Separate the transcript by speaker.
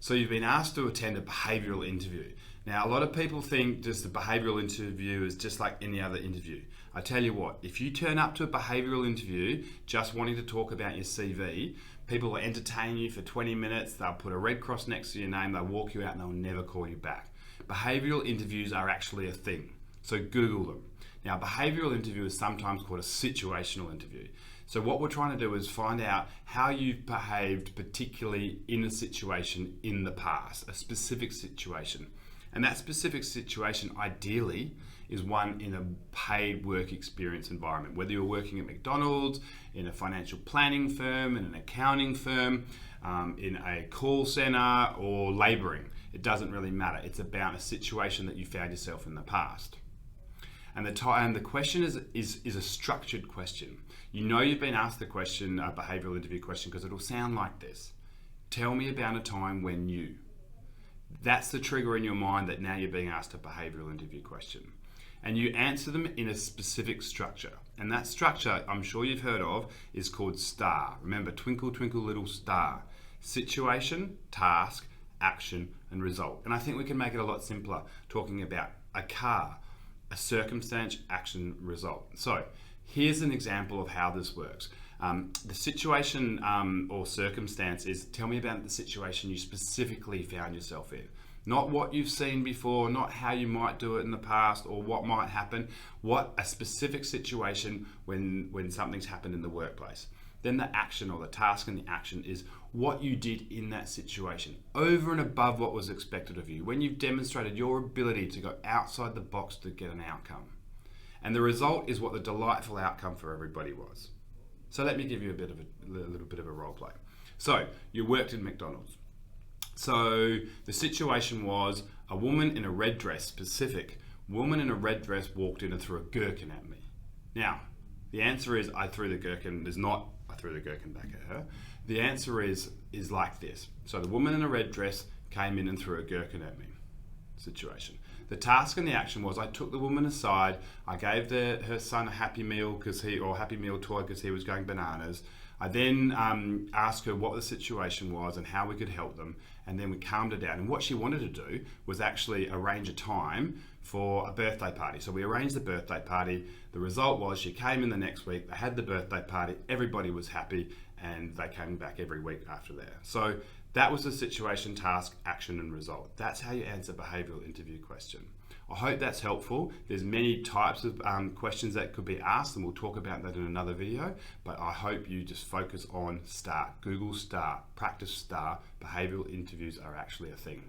Speaker 1: So you've been asked to attend a behavioural interview. Now, a lot of people think just the behavioural interview is just like any other interview. I tell you what, if you turn up to a behavioural interview just wanting to talk about your CV, people will entertain you for 20 minutes, they'll put a red cross next to your name, they'll walk you out and they'll never call you back. Behavioural interviews are actually a thing, so Google them. Now, a behavioural interview is sometimes called a situational interview. So what we're trying to do is find out how you've behaved particularly in a situation in the past, a specific situation. And that specific situation ideally is one in a paid work experience environment, whether you're working at McDonald's, in a financial planning firm, in an accounting firm, in a call center, or labouring. It doesn't really matter. It's about a situation that you found yourself in the past. And the question is a structured question. You know you've been asked the question, a behavioural interview question, because it'll sound like this. Tell me about a time when you. That's the trigger in your mind that now you're being asked a behavioural interview question. And you answer them in a specific structure. And that structure, I'm sure you've heard of, is called STAR. Remember, twinkle, twinkle, little star. Situation, task, action, and result. And I think we can make it a lot simpler, talking about a car, a circumstance, action, result. So here's an example of how this works. The situation or circumstance is, tell me about the situation you specifically found yourself in. Not what you've seen before, not how you might do it in the past or what might happen. What a specific situation when something's happened in the workplace. Then the action or the task and the action is what you did in that situation, over and above what was expected of you, when you've demonstrated your ability to go outside the box to get an outcome. And the result is what the delightful outcome for everybody was. So let me give you a little bit of a role play. So you worked in McDonald's. So the situation was a woman in a red dress, specific woman in a red dress walked in and threw a gherkin at me. Now, the answer is I threw the gherkin. There's not I threw the gherkin back at her. The answer is like this. So the woman in a red dress came in and threw a gherkin at me. Situation. The task and the action was I took the woman aside. I gave her son a Happy Meal Happy Meal toy because he was going bananas. I then asked her what the situation was and how we could help them, and then we calmed her down. And what she wanted to do was actually arrange a time for a birthday party. So we arranged the birthday party. The result was she came in the next week, they had the birthday party, everybody was happy, and they came back every week after that. So that was the situation, task, action, and result. That's how you answer a behavioural interview question. I hope that's helpful. There's many types of questions that could be asked, and we'll talk about that in another video, but I hope you just focus on STAR. Google STAR, practice STAR. Behavioural interviews are actually a thing.